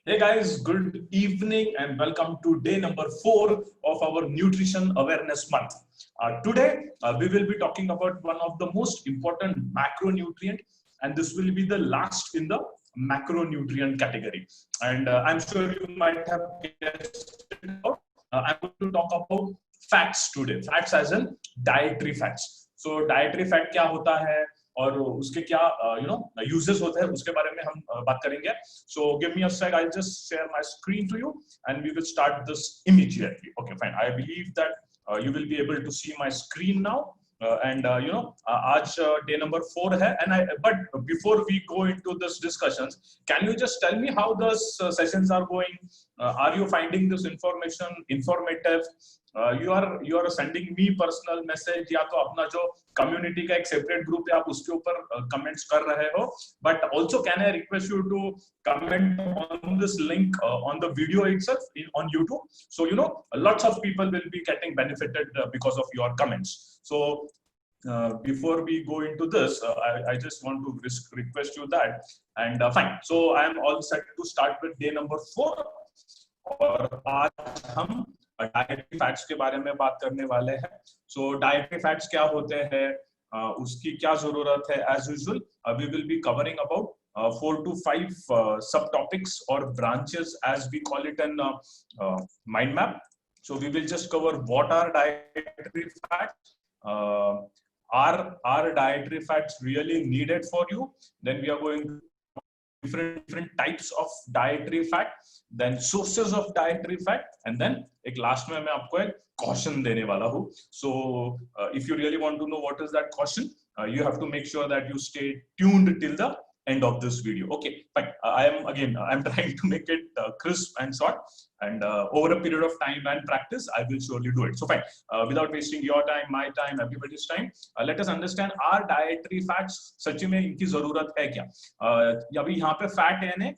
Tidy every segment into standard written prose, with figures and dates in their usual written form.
Hey guys, good evening and welcome to day number 4 of our Nutrition Awareness Month. Today, we will be talking about one of the most important macronutrient, and this will be the last in the macronutrient category. And I'm sure you might have guessed it out. I'm going to talk about fats today. Fats as in dietary fats. So dietary fat क्या होता है और उसके क्या uses होते हैं उसके बारे में हम बात करेंगे. So give me a sec. I'll just share my screen to you, and we will start this immediately. Okay, fine. I believe that you will be able to see my screen now. आज day number 4 है, but before we go into this discussions, can you just tell me how those sessions are going? Are you finding this information informative? You are sending me personal message या तो अपना जो community का एक separate group है आप उसके ऊपर comments कर रहे हो, but also can I request you to comment on this link on the video itself on YouTube, so lots of people will be getting benefited because of your comments. So before we go into this, I just want to request you that, and fine. So I am all set to start with day number 4, और आज हम dietary fats के बारे में बात करने वाले हैं. सो डाइटरी फैट्स क्या होते हैं, उसकी क्या जरूरत है. As usual we will be covering about 4 to 5 subtopics or branches, as we call it in mind map. So we will just cover what are dietary fats, are dietary fats really needed for you. Then we are going to different types of dietary fat, then sources of dietary fat, and then एक last में मैं आपको एक caution देने वाला हूँ. So if you really want to know what is that caution, you have to make sure that you stay tuned till the end of this video. Okay, fine. I'm trying to make it crisp and short, and over a period of time and practice, I will surely do it. So fine, without wasting your time, my time, everybody's time, let us understand our dietary fats. सच्ची में इनकी जरूरत है क्या? अभी यहाँ पे fat है,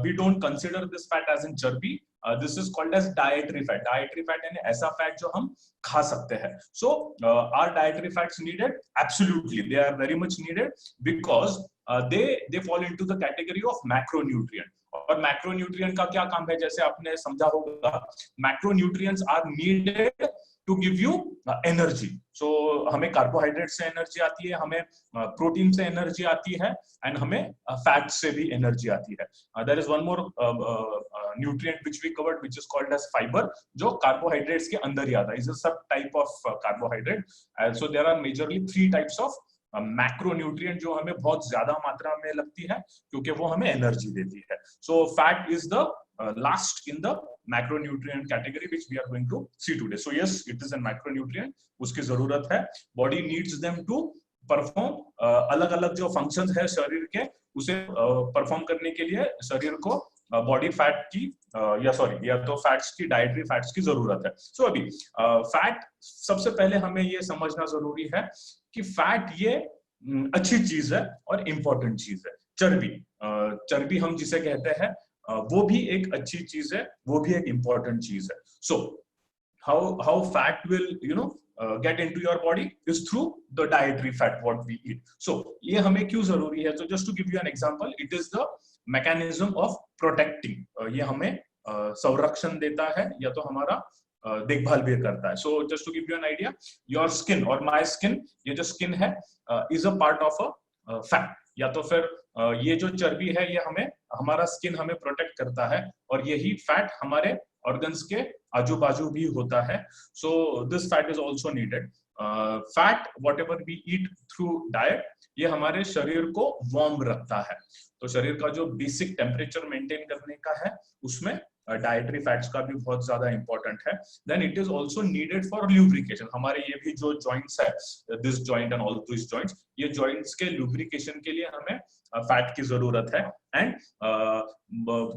we don't consider this fat as in चर्बी. This is called as dietary fat. Dietary fat यानी ऐसा fat जो हम खा सकते हैं. So are dietary fats needed? Absolutely, they are very much needed because they fall into the category of macronutrient. और macronutrient का क्या काम है, जैसे आपने समझा होगा, macronutrients are needed to give you energy. So हमें कार्बोहाइड्रेट से एनर्जी आती है, हमें प्रोटीन से एनर्जी आती है, एंड हमें फैट से भी एनर्जी आती है. There is one more nutrient which we covered, which is called as fiber, जो कार्बोहाइड्रेट्स के अंदर ही आता है. is a sub type of carbohydrate. So there are majorly 3 types of macronutrient जो हमें बहुत ज्यादा मात्रा में लगती है क्योंकि वो हमें एनर्जी देती है. So fat is the last in the macronutrient category which we are going to see today. So yes, it is a macronutrient, उसकी जरूरत है. Body needs them to perform अलग अलग जो फंक्शंस है शरीर के, उसे परफॉर्म करने के लिए शरीर को बॉडी फैट की या तो फैट्स की, डाइटरी फैट्स की जरूरत है. सो अभी फैट, सबसे पहले हमें ये समझना जरूरी है कि फैट ये अच्छी चीज है और इंपॉर्टेंट चीज है. चर्बी हम जिसे कहते हैं वो भी एक अच्छी चीज है, वो भी एक इंपॉर्टेंट चीज है. सो how fat will get into your body is through the dietary fat what we eat. So ये हमें क्यों जरूरी है? So just to give you an example, it is the mechanism of protecting. ये हमें संरक्षण देता है या तो हमारा देखभाल भी करता है. So just to give you an idea, your skin or my skin, ये जो skin है is a part of a fat. या तो फिर ये जो चर्बी है ये हमें, हमारा स्किन हमें प्रोटेक्ट करता है, और यही फैट हमारे ऑर्गन्स के आजू बाजू भी होता है. So this fat is also needed. Fat whatever we eat through diet, ये हमारे शरीर को वार्म रखता है. तो शरीर का जो बेसिक टेम्परेचर मेंटेन करने का है उसमें डाइटरी फैट्स का भी बहुत ज्यादा इंपॉर्टेंट है. Then it is also needed for lubrication. हमारे ये भी जो जॉइंट्स है, this joint and all this joints, ये जॉइंट्स के ल्यूब्रिकेशन के लिए हमें फैट की जरूरत है. And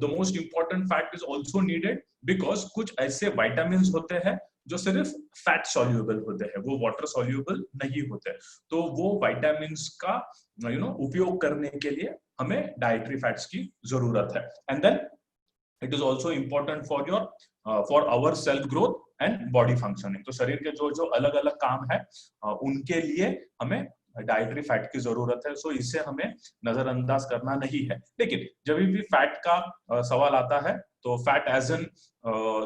the most important fat is also needed because कुछ ऐसे वाइटामिन होते हैं जो सिर्फ फैट सॉल्यूबल होते हैं, वो वाटर सॉल्यूबल नहीं होते. तो वो वाइटामिन का उपयोग करने के लिए हमें डाइटरी फैट्स की जरूरत है. And then it is also important for our cell growth and body functioning. तो शरीर के जो अलग अलग काम है उनके लिए हमें डाइटरी फैट की जरूरत है, सो इसे हमें नजरअंदाज करना नहीं है। लेकिन जब भी फैट का सवाल आता है तो fat as an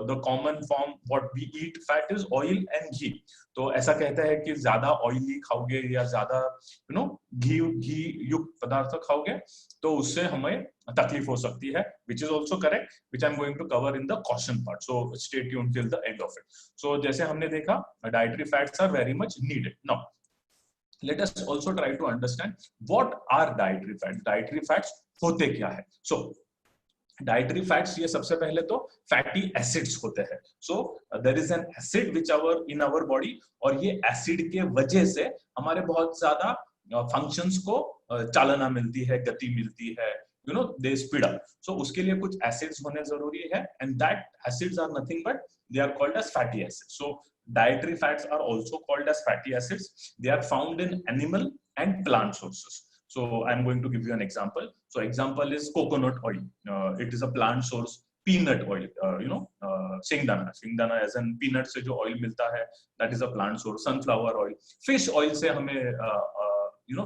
the common form what we eat fat is oil and ghee. तो ऐसा कहते हैं कि ज्यादा ऑयली खाओगे या ज्यादा घी घी युक्त पदार्थ खाओगे तो उससे हमें तकलीफ हो सकती है, which is also correct, which I am going to cover in the question part, so stay tuned till the end of it. So जैसे हमने देखा dietary fats are very much needed. Now let us also try to understand what are dietary fats। dietary fats होते क्या है? so dietary fats ये सबसे पहले तो फैटी एसिड्स होते हैं। So there is an acid which our in our body, और ये एसिड के वजह से हमारे बहुत ज्यादा फंक्शंस को चालना मिलती है, गति मिलती है, दे स्पीड अप। सो उसके लिए कुछ एसिड्स होने जरूरी है, and that acids are nothing but they are called as fatty acids. So dietary fats are also called as fatty acids। they are found in animal and plant sources। so I'm going to give you an example। so example is coconut oil। it is a plant source। peanut oil, सिंगदाना as in peanut से जो oil मिलता है, that is a plant source। sunflower oil, fish oil से हमें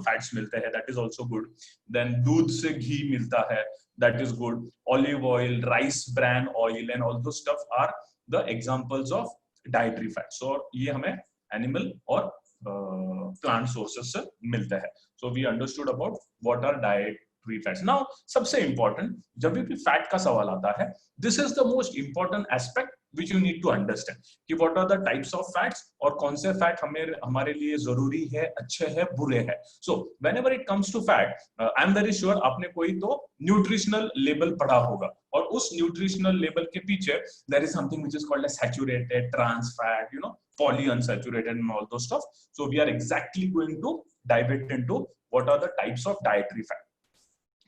fats मिलते हैं, that is also good। then दूध से घी मिलता है, that is good। olive oil, rice bran oil and all those stuff are the examples of dietary fats. और ये हमें एनिमल और प्लांट सोर्सेस से मिलते हैं। So we understood about what are dietary fats. Now सबसे इंपॉर्टेंट जब भी फैट का सवाल आता है, this is the most important aspect which you need to understand कि what are the types of fats और कौन से फैट हमारे लिए जरूरी है, अच्छे हैं, बुरे हैं। so whenever it comes to fat, I am very sure आपने कोई तो न्यूट्रिशनल लेबल पढ़ा होगा, और उस न्यूट्रिशनल लेबल के पीछे there is something which is called as saturated, trans fat, polyunsaturated and all those stuff। so we are exactly going to dive into what are the types of dietary fat।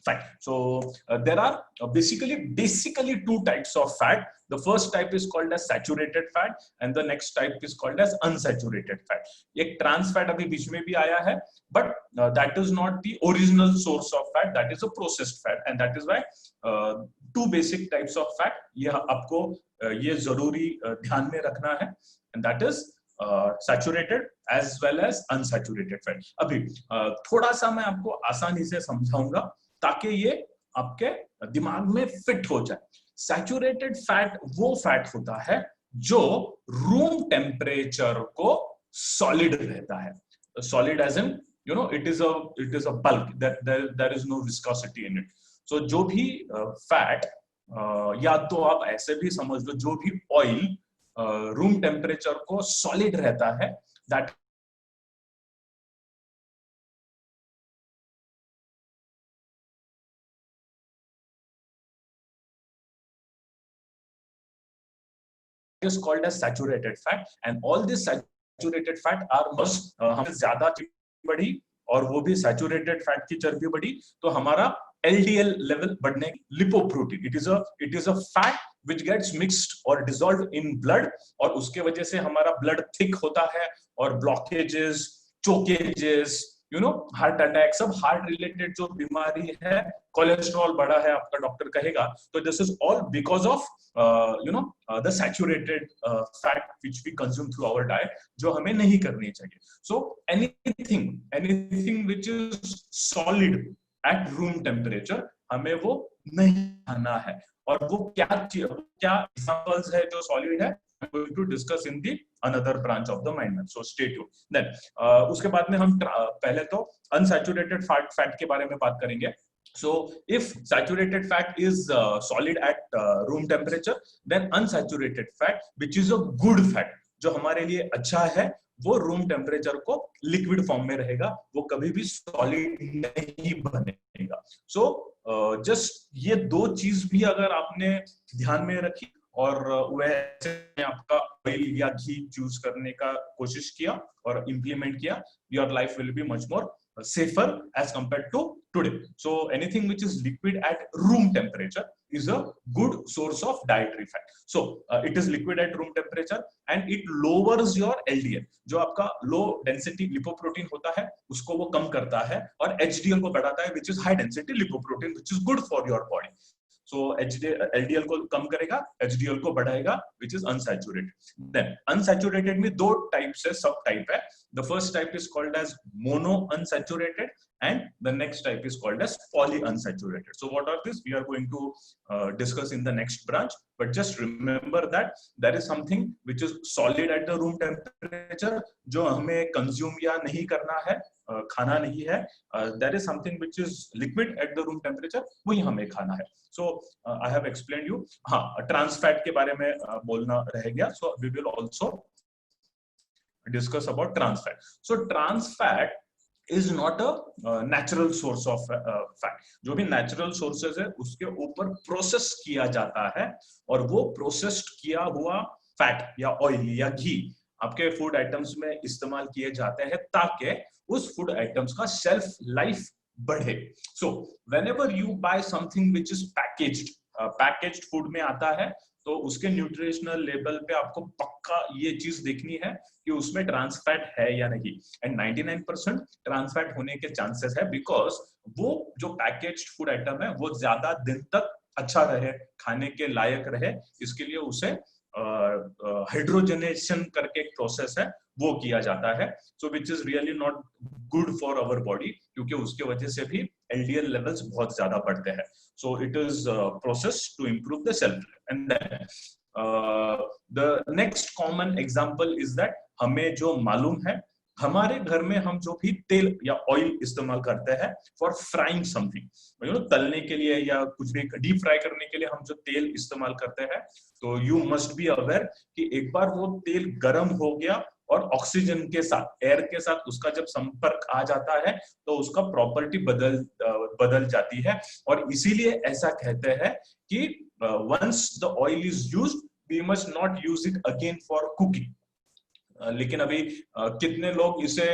fat so there are basically two types of fat। the first type is called as saturated fat and the next type is called as unsaturated fat। एक trans fat अभी बीच में भी आया है, but that is not the original source of fat, that is a processed fat, and that is why two basic types of fat ये आपको ये जरूरी ध्यान में रखना है, and that is saturated as well as unsaturated fat। अभी थोड़ा सा मैं आपको आसानी से समझाऊंगा ताकि ये आपके दिमाग में फिट हो जाए। सैचुरेटेड फैट वो फैट होता है जो रूम टेम्परेचर को सॉलिड रहता है। Solid as in it is a bulk that there is no viscosity in it। so जो भी फैट या तो आप ऐसे भी समझ लो, जो भी ऑयल रूम टेम्परेचर को सॉलिड रहता है, that is called as saturated fat, and all this saturated fat are most हमें ज्यादा चर्बी बढ़ी और वो भी saturated fat की चर्बी बढ़ी तो हमारा LDL level बढ़ने, lipoprotein, it is a fat which gets mixed or dissolved in blood, और उसके वजह से हमारा blood thick होता है और blockages, chokages, हार्ट अटैक, सब हार्ट रिलेटेड जो बीमारी है, कोलेस्ट्रॉल बढ़ा है आपका डॉक्टर कहेगा, तो this is all because of the saturated fat which we consume through our diet, जो हमें नहीं करनी चाहिए। So anything which is solid at room temperature हमें वो नहीं खाना है। और वो क्या एग्जांपल्स है जो सॉलिड है, going to discuss in the another branch of the mind map, so stay tuned। then उसके बाद में हम पहले तो unsaturated fat के बारे में बात करेंगे। so if saturated fat is solid at room temperature, then unsaturated fat which is a good fat, जो हमारे लिए अच्छा है, वो रूम टेम्परेचर को लिक्विड फॉर्म में रहेगा, वो कभी भी सॉलिड नहीं बनेगा। सो जस्ट ये दो चीज भी अगर आपने ध्यान में रखी और वैसे आपका ऑयल या घी चूज करने का कोशिश किया और इंप्लीमेंट किया, your life will be much more safer as compared to today। so anything which is liquid at room temperature is a good source of dietary fat। so it is liquid at room temperature and it lowers your LDL, जो आपका low density lipoprotein होता है उसको वो कम करता है, और HDL को बढ़ाता है which is high density lipoprotein which is good for your body। So LDL को कम करेगा, HDL को बढ़ाएगा, which is unsaturated. Then unsaturated में दो टाइप से सब टाइप है. The first type is called as mono unsaturated and the next type is called as polyunsaturated. So what are these? We are going to discuss in the next branch. But just remember that there is something which is solid at the room temperature, जो हमें consume या नहीं करना है, खाना नहीं है. There is something which is liquid at the room temperature, वही हमें खाना है. So I have explained you. हाँ, trans fat के बारे में बोलना रह गया. So we will also discuss about trans fat. So trans fat is not a natural source of fat. जो भी natural sources है उसके ऊपर process किया जाता है और वो processed किया हुआ fat या oil या घी आपके food items में इस्तेमाल किए जाते हैं ताकि उस food items का shelf life बढ़े. So whenever you buy something which is packaged food में आता है तो उसके न्यूट्रिशनल लेवल पे आपको पक्का ये चीज देखनी है कि उसमें ट्रांस फैट है या नहीं. एंड 99% ट्रांस फैट होने के चांसेस है बिकॉज वो जो पैकेज्ड फूड आइटम है वो ज्यादा दिन तक अच्छा रहे, खाने के लायक रहे, इसके लिए उसे हाइड्रोजनेशन करके एक प्रोसेस है वो किया जाता है. So which is really not good for our body क्योंकि उसके वजह से भी LDL लेवल्स बहुत ज्यादा बढ़ते हैं. So it is a process to improve the shelf life. And then the next common example is that हमें जो मालूम है हमारे घर में हम जो भी तेल या ऑयल इस्तेमाल करते हैं फॉर फ्राइंग समथिंग, तलने के लिए या कुछ भी डीप फ्राई करने के लिए हम जो तेल इस्तेमाल करते हैं तो यू मस्ट बी अवेयर कि एक बार वो तेल गर्म हो गया और ऑक्सीजन के साथ, एयर के साथ उसका जब संपर्क आ जाता है तो उसका प्रॉपर्टी बदल जाती है और इसीलिए ऐसा कहते हैं कि once the oil is used we must not use it again for cooking. लेकिन अभी कितने लोग इसे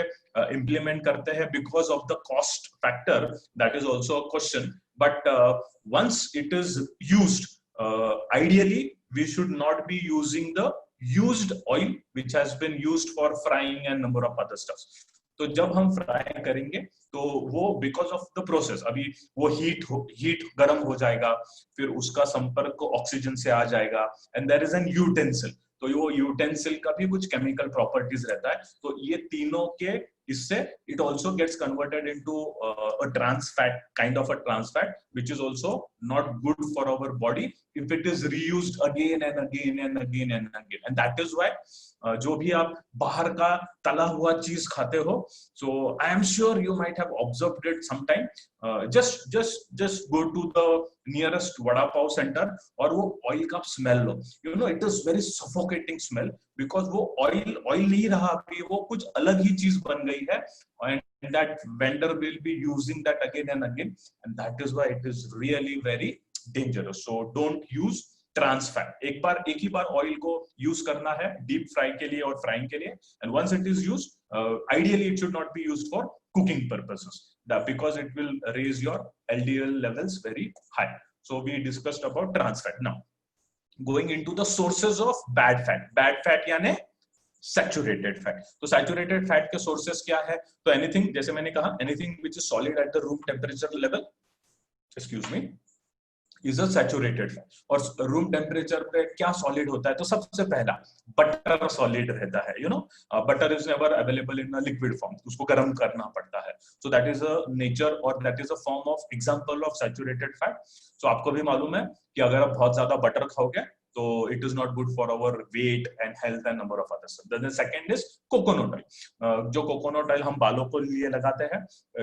implement करते हैं because of the cost factor, that is also a question. But once it is used, ideally we should not be using the used oil which has been used for frying and number of other stuff. तो जब हम fry करेंगे तो वो because of the process अभी वो heat गर्म हो जाएगा, फिर उसका संपर्क ऑक्सीजन से आ जाएगा and there is an utensil, तो वो यूटेंसिल का भी कुछ केमिकल प्रॉपर्टीज रहता है. तो ये तीनों के इससे it also gets converted into a trans fat, kind of a trans fat which is also not good for our body if it is reused again and again and again and again. And that is why जो भी आप बाहर का तला हुआ चीज खाते हो, so I am sure you might have observed it sometime, just go to the nearest vada pav center और वो ऑयल का smell low, you know it is very suffocating smell because वो ऑयल नहीं रहा, अभी वो कुछ अलग ही चीज बन गई है and that vendor will be using that again and again and that is why it is really very dangerous. So don't use trans fat. एक ही बार ऑयल को यूज करना है डीप फ्राई के लिए और फ्राइंग के लिए and once it is used ideally it should not be used for cooking purposes because it will raise your LDL levels very high. So we discussed about trans fat. Now going into the sources of bad fat यानी saturated fat. तो saturated fat के sources क्या है? तो anything, जैसे मैंने कहा, anything which is solid at the room temperature level, excuse me, is a saturated fat. और रूम टेम्परेचर पे क्या सॉलिड होता है? तो सबसे पहला बटर सॉलिड रहता है. You know butter is never available in a liquid form, उसको गर्म करना पड़ता है. So that is a nature और that is a form of example of saturated fat. सो आपको भी मालूम है कि अगर आप बहुत ज्यादा बटर खाओगे तो it is not good for our weight and health and number of other stuff. Then the second is coconut oil. जो coconut oil हम बालों को लिए लगाते हैं,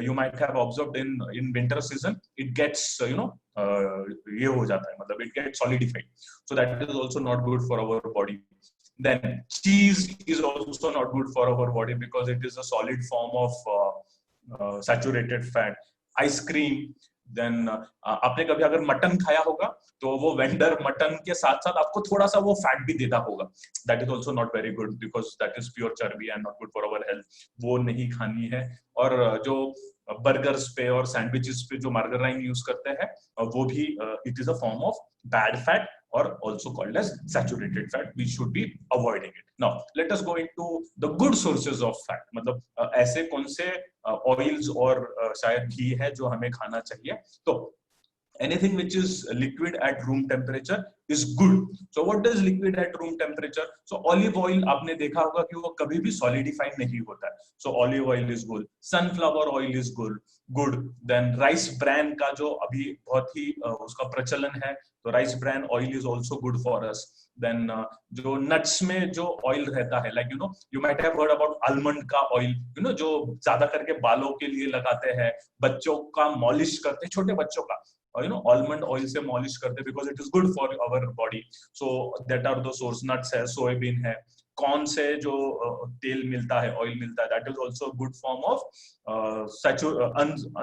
you might have observed in winter season it gets ये हो जाता है, मतलब it gets solidified. So that is also not good for our body. Then cheese is also not good for our body because it is a solid form of saturated fat. Ice cream. Then आपने कभी अगर mutton खाया होगा तो वो vendor mutton के साथ साथ आपको थोड़ा सा वो फैट भी देता होगा. That is also not very good because that is pure charbi and not good for our health. वो नहीं खानी है. और जो बर्गर्स पे और सैंडविचेस पे जो मार्गारीन यूज करते हैं वो भी it is a form of bad fat or also called as saturated fat. We should be avoiding it. Now let us go into the good sources of fat. मतलब ऐसे कौन से ऑयल्स और शायद घी है जो हमें खाना चाहिए. तो anything which is liquid at room temperature is good. So what is liquid at room temperature? So olive oil आपने देखा होगा कि वो कभी भी solidified नहीं होता है. So olive oil is good, sunflower oil is good. Then rice bran का जो अभी बहुत ही उसका प्रचलन है, तो rice bran oil is also good for us. Then जो nuts में जो oil रहता है, like you might have heard about almond का oil, जो ज्यादा करके बालों के लिए लगाते हैं, बच्चों का मॉलिश करते हैं, छोटे बच्चों का almond oil से मॉलिश करते हैं because it is good for our body. So that are the source. Nuts है, soybean है, कॉर्न से जो तेल मिलता है, ऑयल मिलता है, that is also a good form of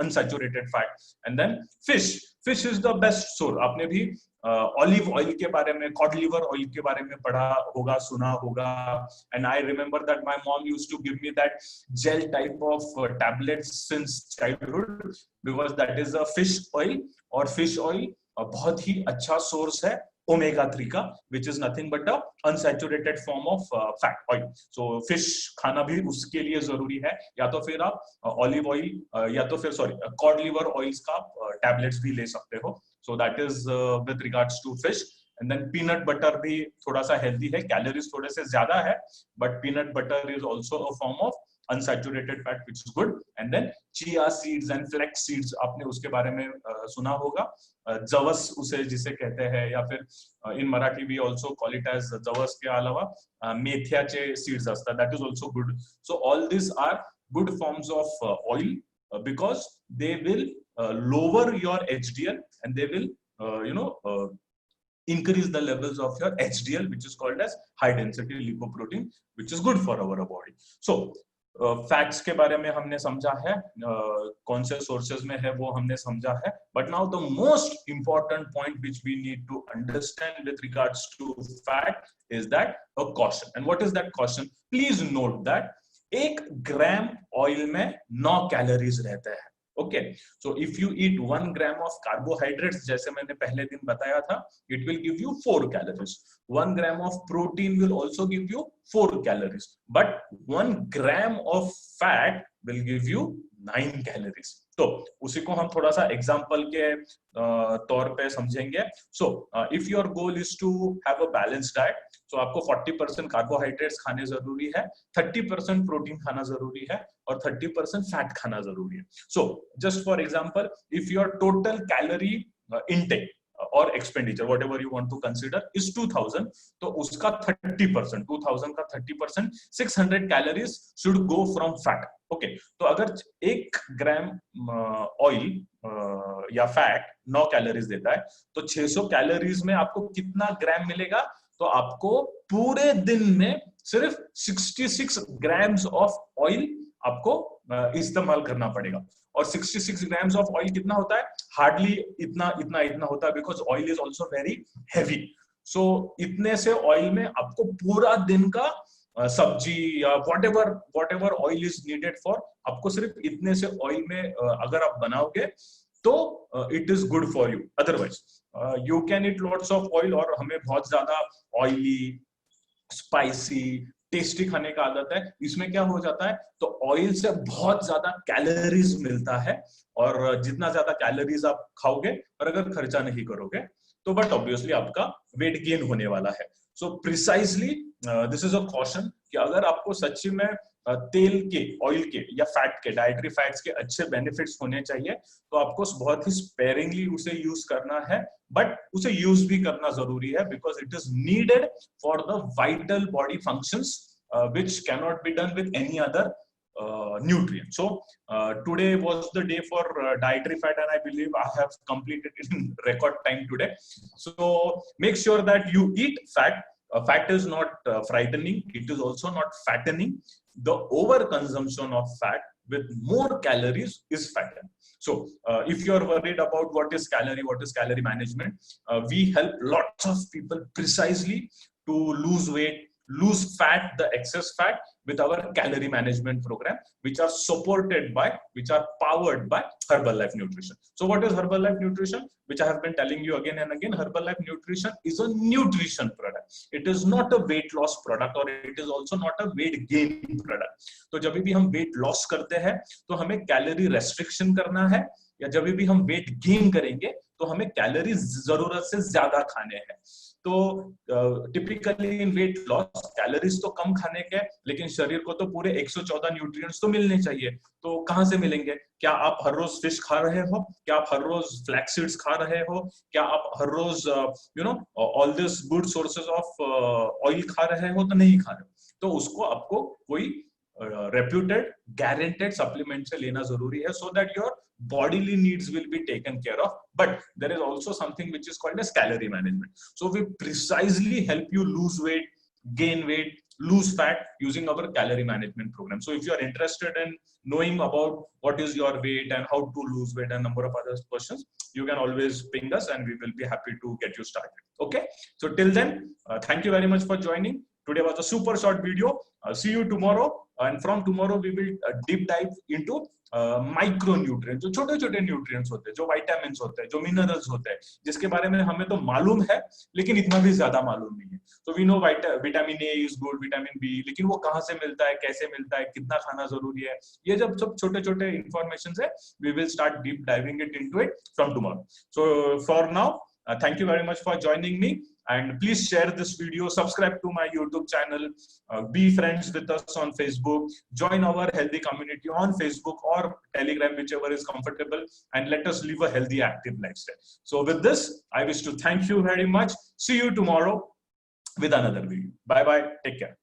unsaturated fat. And then fish is the best source. आपने भी ऑलिव ऑयल के बारे में, कॉड लिवर ऑयल के बारे में पढ़ा होगा, सुना होगा. And I remember that my mom used to give me that gel type of tablets since childhood because that is a fish oil. और fish oil बहुत ही अच्छा सोर्स है ओमेगा 3 का, which is nothing but a unsaturated form of fat oil. So fish खाना भी उसके लिए जरूरी है. या तो फिर आप ऑलिव ऑयल या तो फिर कॉड लिवर ऑयल्स का टैबलेट्स भी ले सकते हो. So that is with regards to fish. And then peanut butter भी थोड़ा सा healthy है, कैलोरीज थोड़े से ज्यादा है, but peanut butter is also a form of unsaturated fat which is good. And then chia seeds and flax seeds, आपने उसके बारे में सुना होगा, जवस उसे जिसे कहते हैं, या फिर in Marathi we also call it as जवस के अलावा मेथ्याचे seeds असतात, that is also good. So all these are good forms of oil because they will lower your HDL and they will increase the levels of your HDL, which is called as high density lipoprotein, which is good for our body. So fats के बारे में हमने समझा है, कौन से sources में है वो हमने समझा है. But now the most important point which we need to understand with regards to fat is that a caution. And what is that caution? Please note that 1 gram oil में 9 कैलोरीज रहते हैं. Okay, so if you eat 1 gram of carbohydrates, जैसे मैंने पहले दिन बताया था, it will give you 4 calories. 1 gram of protein will also give you 4 calories, but 1 gram of fat will give you 9 calories. तो उसी को हम थोड़ा सा एग्जांपल के तौर पे समझेंगे. So if your goal is to have a balanced diet, so आपको 40% कार्बोहाइड्रेट्स खाने जरूरी है, 30% प्रोटीन खाना जरूरी है और 30% फैट खाना जरूरी है. So just for example, if your total calorie intake or expenditure, whatever you want to consider, is 2000, तो उसका 30%, 2000 का 30%, 600 calories should go from fat. Okay, तो अगर 1 ग्राम ऑयल या फैट 9 कैलोरीज देता है, तो 600 कैलोरीज में आपको कितना ग्राम मिलेगा? तो आपको पूरे दिन में सिर्फ 66 ग्राम्स ऑफ ऑयल आपको इस्तेमाल करना पड़ेगा. और 66 ग्राम्स ऑफ ऑयल कितना होता है? हार्डली इतना होता है, because oil is also very heavy. So इतने से ऑयल में आपको पूरा दिन का सब्जी या whatever oil is needed for, आपको सिर्फ इतने से ऑयल में अगर आप बनाओगे तो it is good for you. Otherwise you can eat lots of oil, और हमें बहुत ज्यादा ऑयली, स्पाइसी, टेस्टी खाने का आदत है. इसमें क्या हो जाता है? तो ऑयल से बहुत ज्यादा कैलोरीज मिलता है, और जितना ज्यादा कैलोरीज आप खाओगे और अगर खर्चा नहीं करोगे तो बट ऑब्वियसली आपका वेट गेन होने वाला है. So precisely this is a caution कि अगर आपको सच्ची में तेल के, ऑयल के या फैट के, डाइटरी फैट्स के अच्छे बेनिफिट्स होने चाहिए, तो आपको बहुत ही स्पेयरिंगली उसे यूज करना है, बट उसे यूज भी करना जरूरी है, because it is needed for the vital body functions which cannot be done with any other nutrient. So today was the day for dietary fat, and I believe I have completed it in record time today. So make sure that you eat fat. Fat is not frightening, it is also not fattening. The overconsumption of fat with more calories is fattening. So if you are worried about what is calorie management, we help lots of people precisely to lose weight, lose fat, the excess fat, with our calorie management program, which are powered by Herbalife Nutrition. So what is Herbalife Nutrition? Which I have been telling you again and again, Herbalife Nutrition is a nutrition product. It is not a weight loss product, or it is also not a weight gain product. तो जब भी हम weight loss करते हैं तो हमें calorie restriction करना है. या जब भी हम वेट गेन करेंगे तो हमें कैलोरीज जरूरत से ज्यादा खाने हैं। तो टिपिकली इन वेट लॉस कैलोरीज तो कम खाने के, लेकिन शरीर को तो पूरे 114 न्यूट्रिएंट्स तो मिलने चाहिए। तो कहाँ से मिलेंगे? क्या आप हर रोज फिश खा रहे हो? क्या आप हर रोज फ्लैक्स सीड्स खा रहे हो? क्या आप हर रोज all this good sources of oil खा रहे हो? तो नहीं खा रहे हो। तो उसको आपको कोई रेप्यूटेड गारंटेड सप्लीमेंट से लेना जरूरी है, so that your bodily needs will be taken care of. But there is also something which is called as calorie management. So we precisely help you lose weight, gain weight, lose fat using our calorie management program. So if you are interested in knowing about what is your weight and how to lose weight and number of other questions, you can always ping us and we will be happy to get you started. Okay, so till then, thank you very much for joining. Today was a super short video. See you tomorrow, and from tomorrow we will deep dive into micro nutrient, जो छोटे छोटे nutrients होते हैं, जो vitamins होते हैं, जो minerals होते हैं, जिसके बारे में हमें तो मालूम है लेकिन इतना भी ज्यादा मालूम नहीं है। तो we know vitamin A is good, vitamin B, लेकिन वो कहाँ से मिलता है, कैसे मिलता है, कितना खाना जरूरी है, ये जब सब छोटे छोटे इंफॉर्मेशन है, we will start deep diving it into it from tomorrow. So for now, thank you very much for joining me, and please share this video, subscribe to my YouTube channel, be friends with us on Facebook, join our healthy community on Facebook or Telegram, whichever is comfortable, and let us live a healthy, active lifestyle. So with this, I wish to thank you very much. See you tomorrow with another video. Bye bye, take care.